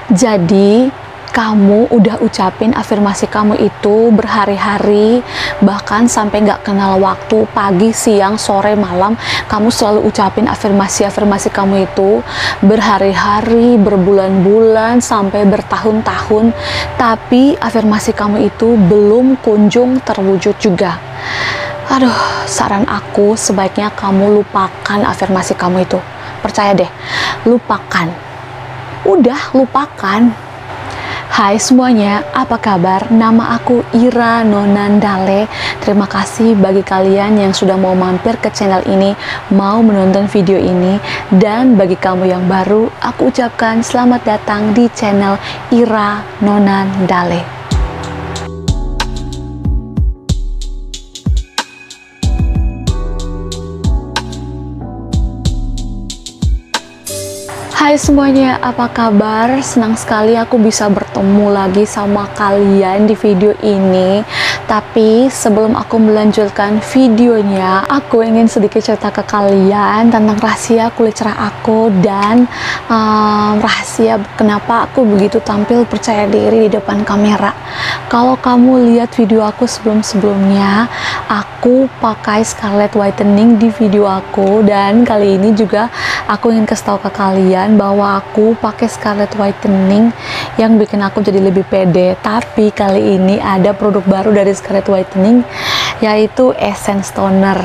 Jadi, kamu udah ucapin afirmasi kamu itu berhari-hari, bahkan sampai nggak kenal waktu, pagi, siang, sore, malam, kamu selalu ucapin afirmasi-afirmasi kamu itu berhari-hari, berbulan-bulan, sampai bertahun-tahun, tapi afirmasi kamu itu belum kunjung terwujud juga. Aduh, saran aku sebaiknya kamu lupakan afirmasi kamu itu. Percaya deh, lupakan. Udah, lupakan. Hai semuanya, apa kabar? Nama aku Ira Nonandale. Terima kasih bagi kalian yang sudah mau mampir ke channel ini, mau menonton video ini. Dan bagi kamu yang baru, aku ucapkan selamat datang di channel Ira Nonandale. Hai semuanya, apa kabar? Senang sekali aku bisa bertemu lagi sama kalian di video ini. Tapi sebelum aku melanjutkan videonya, aku ingin sedikit cerita ke kalian tentang rahasia kulit cerah aku dan rahasia kenapa aku begitu tampil percaya diri di depan kamera. Kalau kamu lihat video aku sebelum-sebelumnya, aku pakai Scarlett Whitening di video aku, dan kali ini juga aku ingin kasih tahu ke kalian bahwa aku pakai Scarlett Whitening yang bikin aku jadi lebih pede. Tapi kali ini ada produk baru dari Scarlett Whitening, yaitu Essence Toner.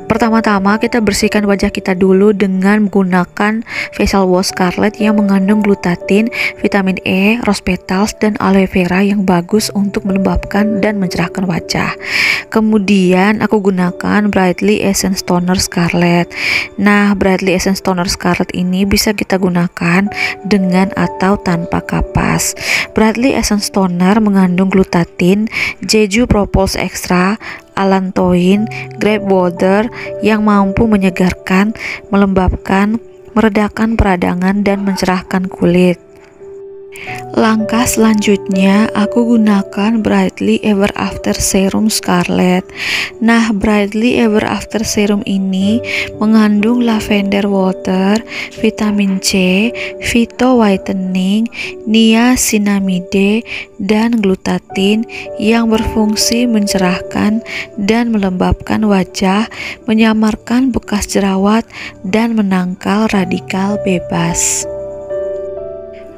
Pertama-tama kita bersihkan wajah kita dulu dengan menggunakan facial wash Scarlett yang mengandung glutathin, vitamin E, rose petals, dan aloe vera yang bagus untuk melembabkan dan mencerahkan wajah. Kemudian aku gunakan Brightly Essence Toner Scarlett. Nah, Brightly Essence Toner Scarlett ini bisa kita gunakan dengan atau tanpa kapas. Brightly Essence Toner mengandung glutathin, jeju propolis extra, allantoin, grape water yang mampu menyegarkan, melembabkan, meredakan peradangan, dan mencerahkan kulit. Langkah selanjutnya aku gunakan Brightly Ever After Serum Scarlett. Nah, Brightly Ever After Serum ini mengandung lavender water, vitamin C, phyto whitening, niacinamide, dan glutathin yang berfungsi mencerahkan dan melembabkan wajah, menyamarkan bekas jerawat, dan menangkal radikal bebas.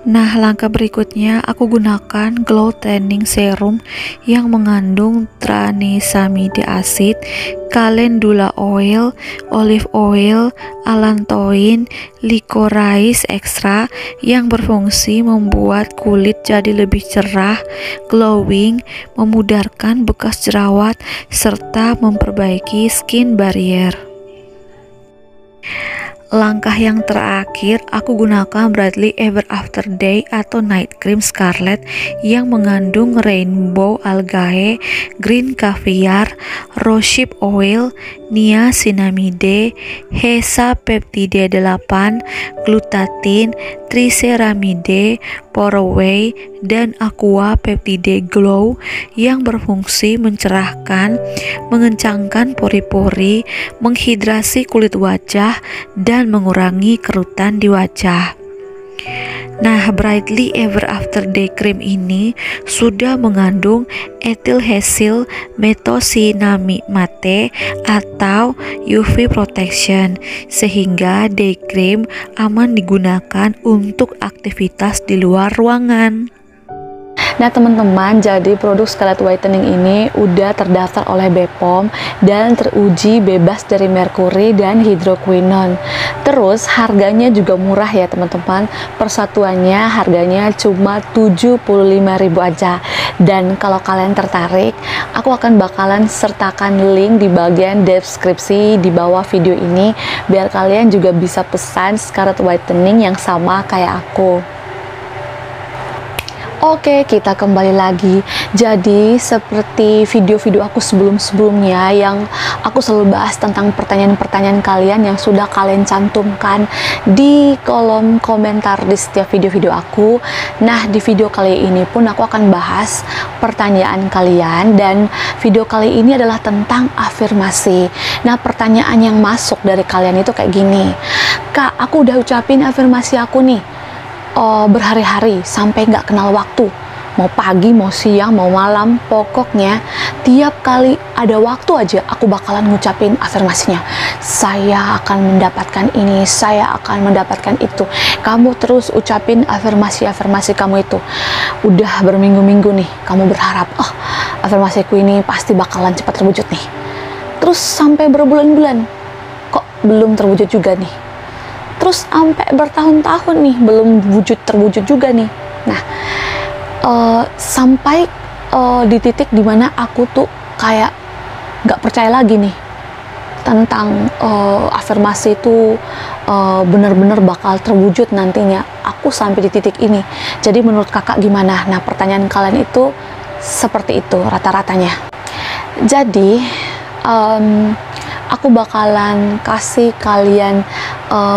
Nah, langkah berikutnya aku gunakan Glow Tanning Serum yang mengandung tranexamide acid, calendula oil, olive oil, allantoin, licorice extra yang berfungsi membuat kulit jadi lebih cerah, glowing, memudarkan bekas jerawat, serta memperbaiki skin barrier. Langkah yang terakhir, aku gunakan Brightly Ever After Day atau Night Cream Scarlett yang mengandung rainbow algae, green caviar, rosehip oil, niacinamide, hexapeptide 8, glutathin, triceramide, poroway, dan aqua peptide glow yang berfungsi mencerahkan, mengencangkan pori-pori, menghidrasi kulit wajah, dan mengurangi kerutan di wajah. Nah, Brightly Ever After Day Cream ini sudah mengandung ethylhexyl methoxynilamate atau UV protection, sehingga day cream aman digunakan untuk aktivitas di luar ruangan. Nah teman-teman, jadi produk Scarlett Whitening ini udah terdaftar oleh BPOM dan teruji bebas dari merkuri dan hidroquinone. Terus harganya juga murah ya teman-teman. Persatuannya harganya cuma 75.000 aja. Dan kalau kalian tertarik, aku akan bakalan sertakan link di bagian deskripsi di bawah video ini biar kalian juga bisa pesan Scarlett Whitening yang sama kayak aku. Oke, kita kembali lagi. Jadi seperti video-video aku sebelum-sebelumnya yang aku selalu bahas tentang pertanyaan-pertanyaan kalian yang sudah kalian cantumkan di kolom komentar di setiap video-video aku. Nah, di video kali ini pun aku akan bahas pertanyaan kalian, dan video kali ini adalah tentang afirmasi. Nah, pertanyaan yang masuk dari kalian itu kayak gini, Kak, aku udah ucapin afirmasi aku nih, berhari-hari sampai nggak kenal waktu. Mau pagi, mau siang, mau malam, pokoknya tiap kali ada waktu aja aku bakalan ngucapin afirmasinya. Saya akan mendapatkan ini, saya akan mendapatkan itu. Kamu terus ucapin afirmasi-afirmasi kamu itu. Udah berminggu-minggu nih, kamu berharap, oh afirmasiku ini pasti bakalan cepat terwujud nih. Terus sampai berbulan-bulan, kok belum terwujud juga nih. Terus sampai bertahun-tahun nih, belum terwujud juga nih. Nah, sampai di titik dimana aku tuh kayak nggak percaya lagi nih tentang afirmasi itu benar-benar bakal terwujud nantinya. Aku sampai di titik ini. Jadi menurut kakak gimana? Nah, pertanyaan kalian itu seperti itu rata-ratanya. Jadi aku bakalan kasih kalian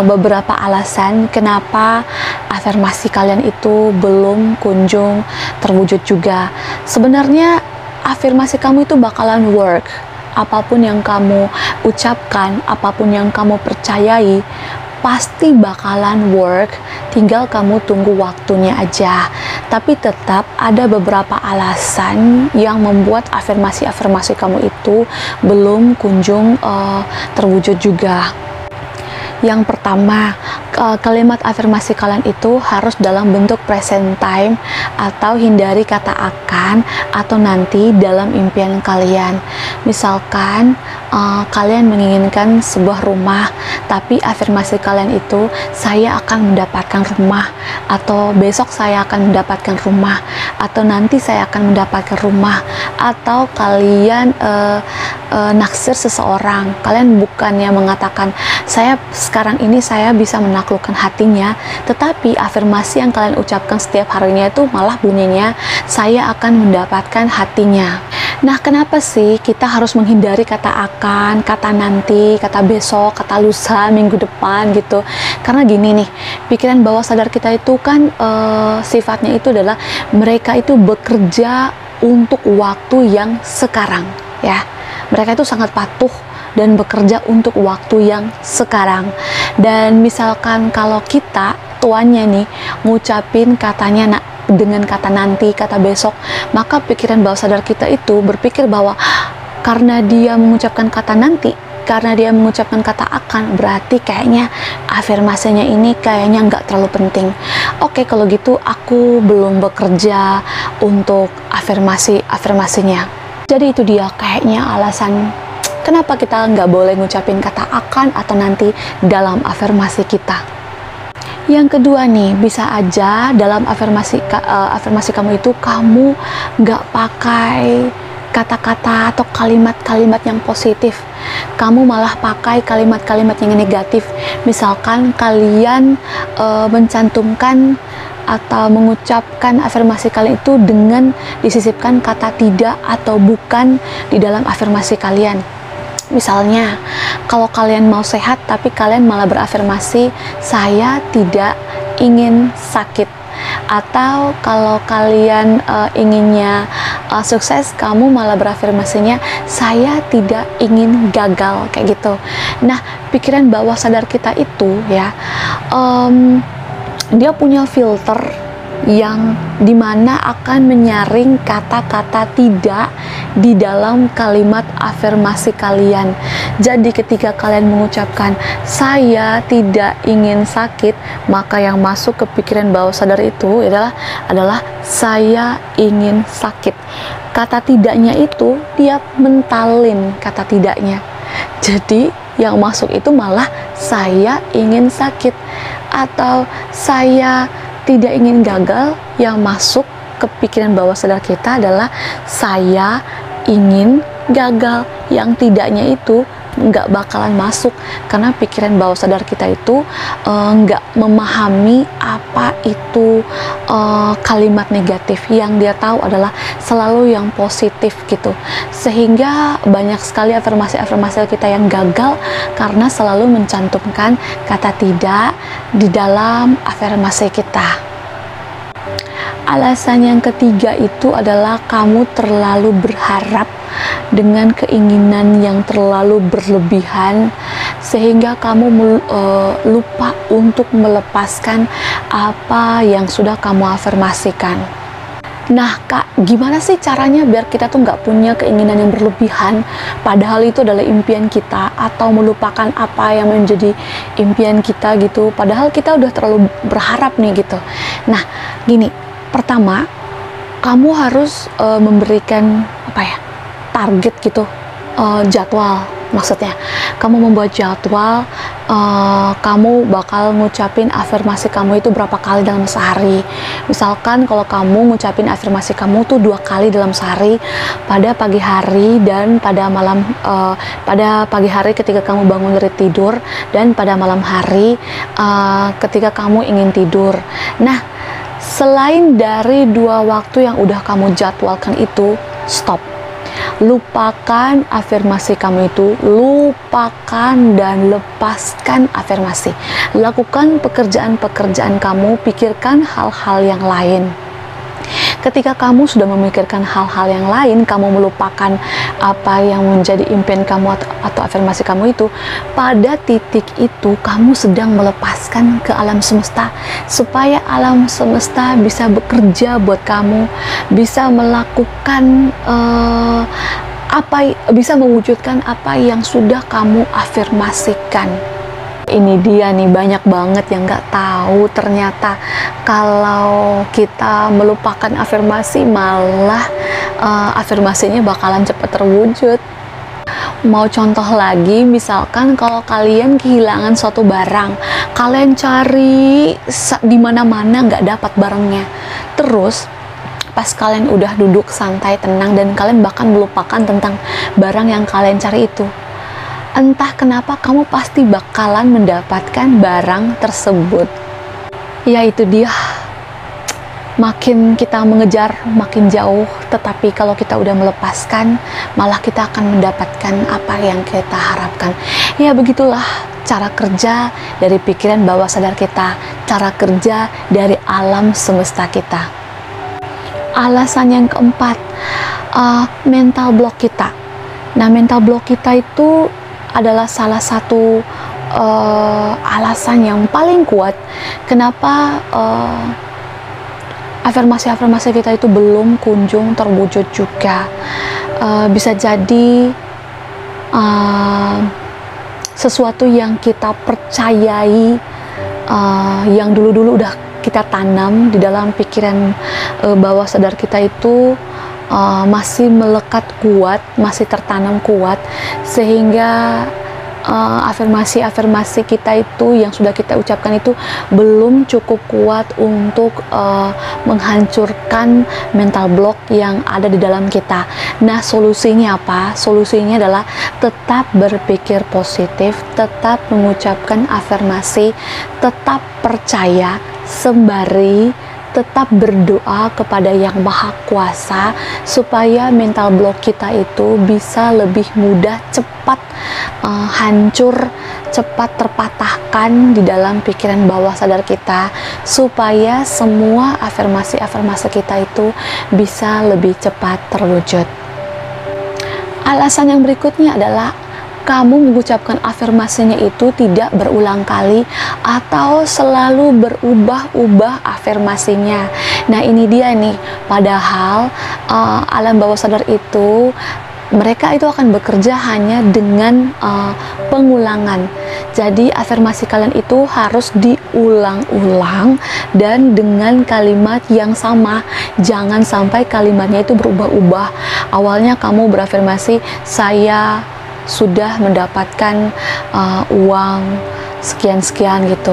beberapa alasan kenapa afirmasi kalian itu belum kunjung terwujud juga. Sebenarnya afirmasi kamu itu bakalan work. Apapun yang kamu ucapkan, apapun yang kamu percayai, pasti bakalan work, tinggal kamu tunggu waktunya aja. Tapi tetap ada beberapa alasan yang membuat afirmasi-afirmasi kamu itu belum kunjung terwujud juga. Yang pertama, kalimat afirmasi kalian itu harus dalam bentuk present time atau hindari kata akan atau nanti dalam impian kalian. Misalkan kalian menginginkan sebuah rumah, tapi afirmasi kalian itu saya akan mendapatkan rumah, atau besok saya akan mendapatkan rumah, atau nanti saya akan mendapatkan rumah, atau kalian naksir seseorang, kalian bukannya mengatakan sekarang ini saya bisa menaklukkan hatinya, tetapi afirmasi yang kalian ucapkan setiap harinya itu malah bunyinya saya akan mendapatkan hatinya. Nah, kenapa sih kita harus menghindari kata akan, kata nanti, kata besok, kata lusa, minggu depan gitu? Karena gini nih, pikiran bawah sadar kita itu kan sifatnya itu adalah mereka itu bekerja untuk waktu yang sekarang, ya. Mereka itu sangat patuh dan bekerja untuk waktu yang sekarang. Dan misalkan kalau kita tuannya nih ngucapin katanya dengan kata nanti, kata besok, maka pikiran bawah sadar kita itu berpikir bahwa karena dia mengucapkan kata nanti, karena dia mengucapkan kata akan, berarti kayaknya afirmasinya ini kayaknya nggak terlalu penting. Oke, kalau gitu aku belum bekerja untuk afirmasinya. Jadi itu dia kayaknya alasan kenapa kita nggak boleh ngucapin kata akan atau nanti dalam afirmasi kita. Yang kedua nih, bisa aja dalam afirmasi kamu itu kamu nggak pakai kata-kata atau kalimat-kalimat yang positif. Kamu malah pakai kalimat-kalimat yang negatif. Misalkan kalian mencantumkan atau mengucapkan afirmasi kalian itu dengan disisipkan kata tidak atau bukan di dalam afirmasi kalian. Misalnya, kalau kalian mau sehat tapi kalian malah berafirmasi saya tidak ingin sakit. Atau kalau kalian inginnya sukses, kamu malah berafirmasinya saya tidak ingin gagal, kayak gitu. Nah, pikiran bawah sadar kita itu ya, dia punya filter yang dimana akan menyaring kata-kata tidak di dalam kalimat afirmasi kalian. Jadi ketika kalian mengucapkan saya tidak ingin sakit, maka yang masuk ke pikiran bawah sadar itu adalah saya ingin sakit. Kata tidaknya itu dia mentalin kata tidaknya. Jadi yang masuk itu malah saya ingin sakit atau saya tidak ingin gagal. Yang masuk ke pikiran bawah sadar kita adalah saya ingin gagal. Yang tidaknya itu nggak bakalan masuk karena pikiran bawah sadar kita itu nggak memahami apa itu kalimat negatif. Yang dia tahu adalah selalu yang positif gitu, sehingga banyak sekali afirmasi kita yang gagal karena selalu mencantumkan kata tidak di dalam afirmasi kita. Alasan yang ketiga itu adalah kamu terlalu berharap dengan keinginan yang terlalu berlebihan, sehingga kamu lupa untuk melepaskan apa yang sudah kamu afirmasikan. Nah Kak, gimana sih caranya biar kita tuh nggak punya keinginan yang berlebihan, padahal itu adalah impian kita, atau melupakan apa yang menjadi impian kita gitu, padahal kita udah terlalu berharap nih gitu. Nah gini, pertama kamu harus memberikan target gitu, jadwal. Maksudnya kamu membuat jadwal, kamu bakal ngucapin afirmasi kamu itu berapa kali dalam sehari. Misalkan kalau kamu ngucapin afirmasi kamu tuh 2 kali dalam sehari, pada pagi hari dan pada malam, pada pagi hari ketika kamu bangun dari tidur, dan pada malam hari ketika kamu ingin tidur. Nah, selain dari 2 waktu yang udah kamu jadwalkan itu, stop. Lupakan afirmasi kamu itu, lupakan dan lepaskan afirmasi. Lakukan pekerjaan-pekerjaan kamu, pikirkan hal-hal yang lain. Ketika kamu sudah memikirkan hal-hal yang lain, kamu melupakan apa yang menjadi impian kamu atau afirmasi kamu itu, pada titik itu kamu sedang melepaskan ke alam semesta, supaya alam semesta bisa bekerja buat kamu, bisa melakukan bisa mewujudkan apa yang sudah kamu afirmasikan. Ini dia nih, banyak banget yang nggak tahu ternyata kalau kita melupakan afirmasi, malah afirmasinya bakalan cepat terwujud. Mau contoh lagi, misalkan kalau kalian kehilangan suatu barang, kalian cari di mana-mana nggak dapat barangnya, terus pas kalian udah duduk santai tenang dan kalian bahkan melupakan tentang barang yang kalian cari itu, entah kenapa kamu pasti bakalan mendapatkan barang tersebut. Ya itu dia, makin kita mengejar makin jauh, tetapi kalau kita udah melepaskan, malah kita akan mendapatkan apa yang kita harapkan. Ya begitulah cara kerja dari pikiran bawah sadar kita, cara kerja dari alam semesta kita. Alasan yang keempat, mental block kita. Nah, mental block kita itu adalah salah satu alasan yang paling kuat kenapa afirmasi-afirmasi kita itu belum kunjung terwujud juga. Bisa jadi sesuatu yang kita percayai, yang dulu-dulu udah kita tanam di dalam pikiran bawah sadar kita itu masih melekat kuat, masih tertanam kuat, sehingga afirmasi-afirmasi kita itu yang sudah kita ucapkan itu belum cukup kuat untuk menghancurkan mental block yang ada di dalam kita. Nah, solusinya apa? Solusinya adalah tetap berpikir positif, tetap mengucapkan afirmasi, tetap percaya, sembari tetap berdoa kepada Yang Maha Kuasa supaya mental block kita itu bisa lebih mudah, cepat hancur, cepat terpatahkan di dalam pikiran bawah sadar kita, supaya semua afirmasi-afirmasi kita itu bisa lebih cepat terwujud. Alasan yang berikutnya adalah kamu mengucapkan afirmasinya itu tidak berulang kali atau selalu berubah-ubah afirmasinya. Nah, ini dia nih, padahal alam bawah sadar itu mereka itu akan bekerja hanya dengan pengulangan. Jadi afirmasi kalian itu harus diulang-ulang dan dengan kalimat yang sama. Jangan sampai kalimatnya itu berubah-ubah. Awalnya kamu berafirmasi, saya sudah mendapatkan uang sekian-sekian gitu,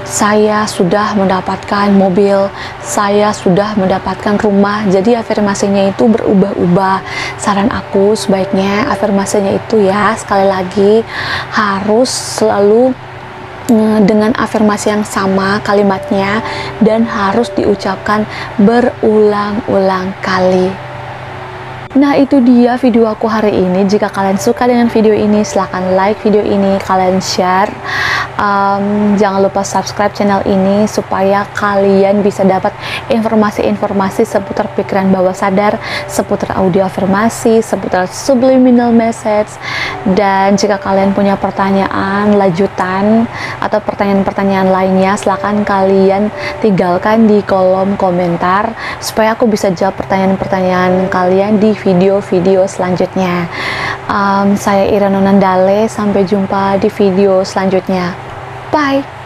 saya sudah mendapatkan mobil, saya sudah mendapatkan rumah. Jadi afirmasinya itu berubah-ubah. Saran aku sebaiknya afirmasinya itu ya, sekali lagi harus selalu dengan afirmasi yang sama kalimatnya dan harus diucapkan berulang-ulang kali. Nah, itu dia video aku hari ini. Jika kalian suka dengan video ini, silahkan like video ini, kalian share. Jangan lupa subscribe channel ini supaya kalian bisa dapat informasi-informasi seputar pikiran bawah sadar, seputar audio afirmasi, seputar subliminal message. Dan jika kalian punya pertanyaan lanjutan atau pertanyaan-pertanyaan lainnya, silahkan kalian tinggalkan di kolom komentar supaya aku bisa jawab pertanyaan-pertanyaan kalian di video-video selanjutnya. Saya Ira Nonandale, sampai jumpa di video selanjutnya. Bye!